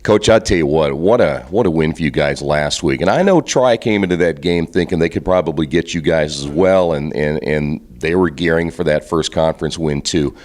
Coach, I tell you what a win for you guys last week. And I know Tri came into that game thinking they could probably get you guys as well, and they were gearing for that first conference win too.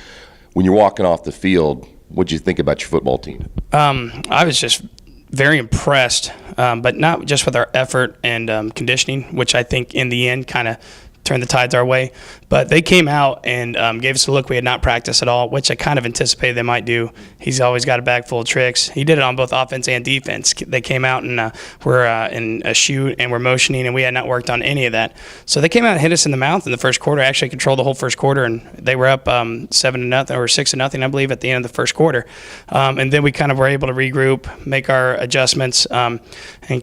When you're walking off the field, what did you think about your football team? I was just very impressed, but not just with our effort and conditioning, which I think in the end kind of turned the tides our way. But they came out and gave us a look we had not practiced at all, which I kind of anticipated they might do. He's always got a bag full of tricks. He did it on both offense and defense. They came out and were in a shoot and were motioning, and we had not worked on any of that. So they came out and hit us in the mouth in the first quarter. Actually controlled the whole first quarter, and they were up 7-0 or 6-0, I believe, at the end of the first quarter. And then we kind of were able to regroup, make our adjustments, and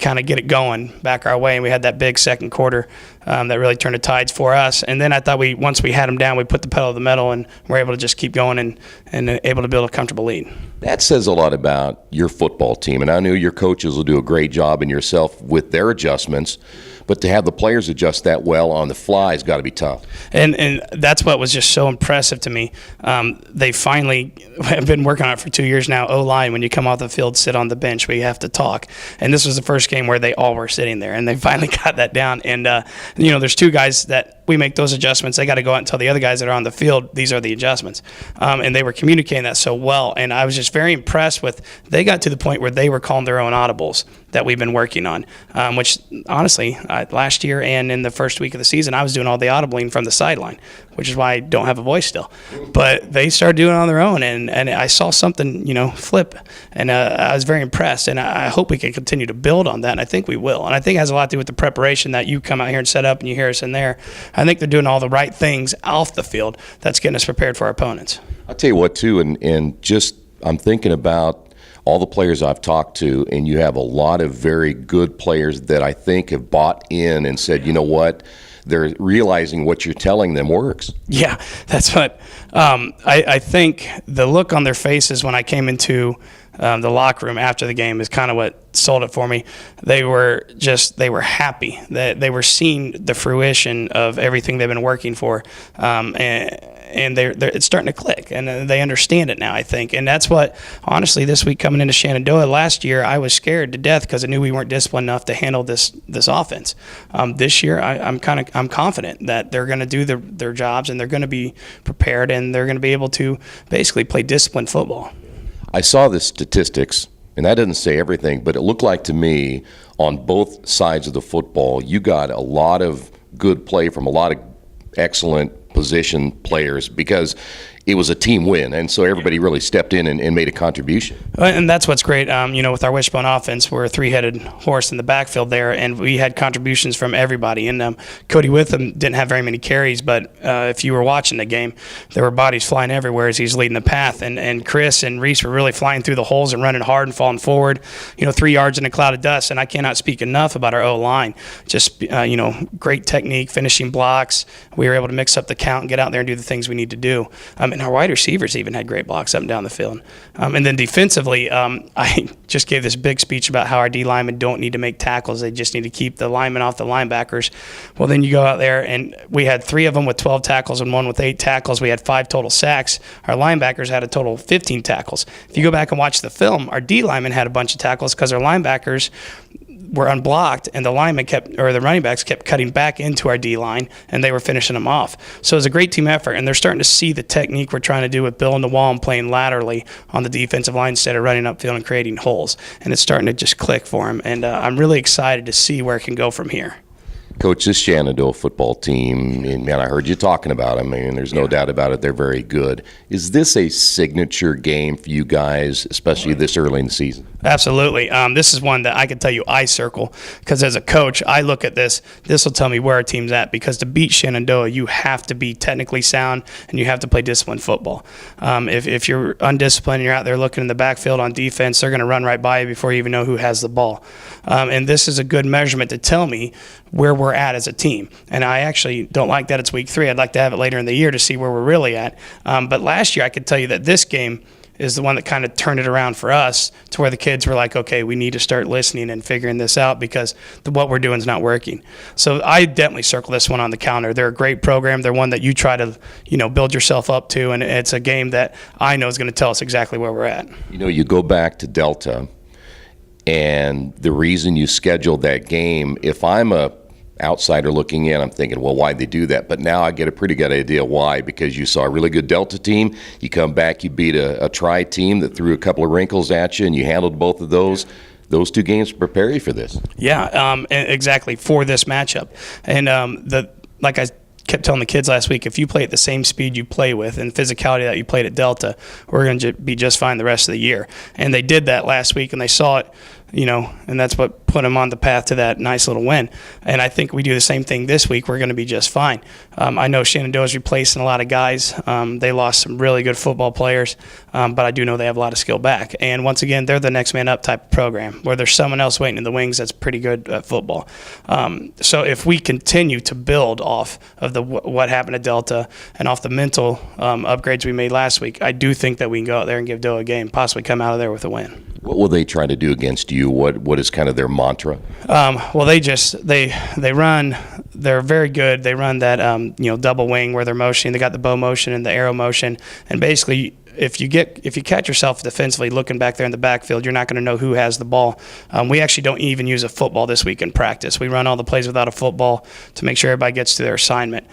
kind of get it going back our way. And we had that big second quarter that really turned the tides for us. And then I thought once we had them down, we put the pedal to the metal and were able to just keep going and able to build a comfortable lead. That says a lot about your football team, and I know your coaches will do a great job and yourself with their adjustments, but to have the players adjust that well on the fly has got to be tough. And that's what was just so impressive to me. They finally have been working on it for 2 years now. O-line, when you come off the field, sit on the bench. We have to talk. And this was the first game where they all were sitting there, and they finally got that down. And, there's two guys that we make those adjustments. They got to go out and tell the other guys that are on the field, these are the adjustments. And they were communicating that so well. And I was just very impressed with, they got to the point where they were calling their own audibles that we've been working on, which honestly, last year and in the first week of the season, I was doing all the audibling from the sideline, which is why I don't have a voice still. But they started doing it on their own, and I saw something, flip, and I was very impressed, and I hope we can continue to build on that, and I think we will. And I think it has a lot to do with the preparation that you come out here and set up and you hear us in there. I think they're doing all the right things off the field that's getting us prepared for our opponents. I'll tell you what, too, and just I'm thinking about all the players I've talked to, and you have a lot of very good players that I think have bought in and said, you know what, they're realizing what you're telling them works. Yeah, that's what I think the look on their faces when I came into the locker room after the game is kind of what sold it for me. They were happy that they were seeing the fruition of everything they've been working for, and it's starting to click, and they understand it now, I think. And that's what, honestly, this week coming into Shenandoah, last year I was scared to death because I knew we weren't disciplined enough to handle this offense. This year I'm confident that they're going to do their jobs, and they're going to be prepared, and they're going to be able to basically play disciplined football. I saw the statistics, and that doesn't say everything, but it looked like to me on both sides of the football, you got a lot of good play from a lot of excellent position players because it was a team win, and so everybody really stepped in and made a contribution. And that's what's great. With our wishbone offense, we're a three-headed horse in the backfield there, and we had contributions from everybody. And Cody Witham didn't have very many carries, but if you were watching the game, there were bodies flying everywhere as he's leading the path. And Chris and Reese were really flying through the holes and running hard and falling forward, 3 yards in a cloud of dust. And I cannot speak enough about our O-line. Just, great technique, finishing blocks. We were able to mix up the count and get out there and do the things we need to do. And our wide receivers even had great blocks up and down the field. And then defensively, I just gave this big speech about how our D linemen don't need to make tackles. They just need to keep the linemen off the linebackers. Well, then you go out there, and we had 3 of them with 12 tackles and 1 with 8 tackles. We had 5 total sacks. Our linebackers had a total of 15 tackles. If you go back and watch the film, our D linemen had a bunch of tackles because our linebackers were unblocked, and the running backs kept cutting back into our D line, and they were finishing them off. So it was a great team effort, and they're starting to see the technique we're trying to do with building the wall and playing laterally on the defensive line instead of running upfield and creating holes. And it's starting to just click for them, and I'm really excited to see where it can go from here. Coach, this Shenandoah football team, and man, I heard you talking about them, and there's no doubt about it, they're very good. Is this a signature game for you guys, especially this early in the season? Absolutely. This is one that I can tell you I circle because as a coach, I look at this. This will tell me where our team's at because to beat Shenandoah, you have to be technically sound and you have to play disciplined football. If you're undisciplined and you're out there looking in the backfield on defense, they're going to run right by you before you even know who has the ball. And this is a good measurement to tell me where we're at as a team. And I actually don't like that it's week 3. I'd like to have it later in the year to see where we're really at. But last year I could tell you that this game is the one that kind of turned it around for us to where the kids were like, okay, we need to start listening and figuring this out because what we're doing is not working. So I definitely circle this one on the calendar. They're a great program. They're one that you try to, build yourself up to, and it's a game that I know is going to tell us exactly where we're at. You go back to Delta, And the reason you scheduled that game, if I'm a outsider looking in, I'm thinking, well, why'd they do that? But now I get a pretty good idea why, because you saw a really good Delta team. You come back, you beat a Tri team that threw a couple of wrinkles at you, and you handled both of those. Those two games prepare you for this. Yeah, exactly, for this matchup. And like I kept telling the kids last week, if you play at the same speed you play with and physicality that you played at Delta, we're going to be just fine the rest of the year. And they did that last week, and they saw it, and that's what put them on the path to that nice little win. And I think we do the same thing this week. We're going to be just fine. I know Shenandoah is replacing a lot of guys. They lost some really good football players, but I do know they have a lot of skill back. And once again, they're the next man up type of program where there's someone else waiting in the wings that's pretty good at football. So if we continue to build off of what happened at Delta and off the mental upgrades we made last week, I do think that we can go out there and give Doe a game, possibly come out of there with a win. What will they try to do against you? What is kind of their mantra? Well, they run. They're very good. They run that double wing where they're motioning. They got the bow motion and the arrow motion, and basically, if you catch yourself defensively looking back there in the backfield, you're not going to know who has the ball. We actually don't even use a football this week in practice. We run all the plays without a football to make sure everybody gets to their assignment.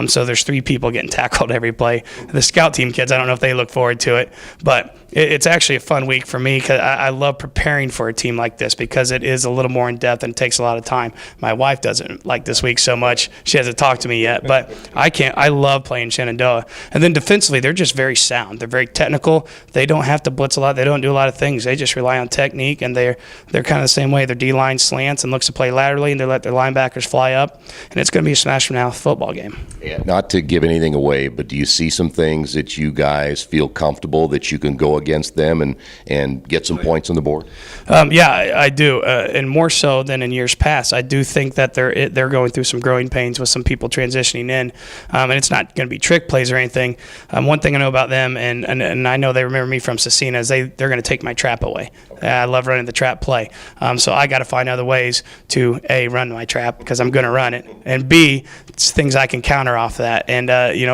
So there's 3 people getting tackled every play. The scout team kids, I don't know if they look forward to it, but it's actually a fun week for me because I love preparing for a team like this because it is a little more in depth and it takes a lot of time. My wife doesn't like this week so much. She hasn't talked to me yet, but I love playing Shenandoah. And then defensively, they're just very sound. They're very technical. They don't have to blitz a lot. They don't do a lot of things. They just rely on technique, and they're kind of the same way. Their D-line slants and looks to play laterally, and they let their linebackers fly up, and it's going to be a smash-from-mouth football game. Yeah. Not to give anything away, but do you see some things that you guys feel comfortable that you can go against them and get some points on the board? Yeah, I do, and more so than in years past. I do think that they're going through some growing pains with some people transitioning in, and it's not going to be trick plays or anything. One thing I know about them, and I know they remember me from Cecina, is they're going to take my trap away. I love running the trap play, so I got to find other ways to A, run my trap because I'm going to run it, and B, it's things I can counter off that. And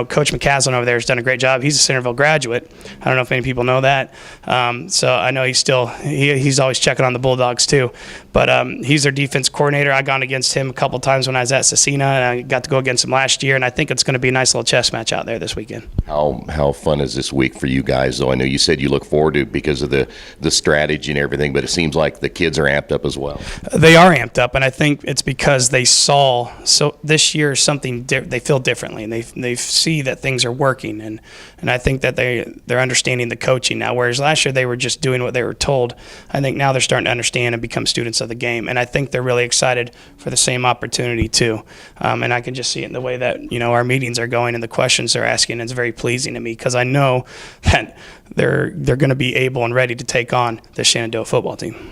Coach McCaslin over there has done a great job. He's a Centerville graduate. I don't know if many people know that. So I know he's always checking on the Bulldogs too. But he's their defense coordinator. I gone against him a couple times when I was at Cecina, and I got to go against him last year. And I think it's going to be a nice little chess match out there this weekend. How fun is this week for you guys? Though I know you said you look forward to it because of the strategy and everything, but it seems like the kids are amped up as well. They are amped up, and I think it's because they saw this year something they feel differently, and they see that things are working, and I think that they're understanding the coaching now. Whereas last year they were just doing what they were told. I think now they're starting to understand and become students of the game, and I think they're really excited for the same opportunity too. And I can just see it in the way that our meetings are going and the questions they're asking. It's very pleasing to me because I know that they're going to be able and ready to take on the Shenandoah football team.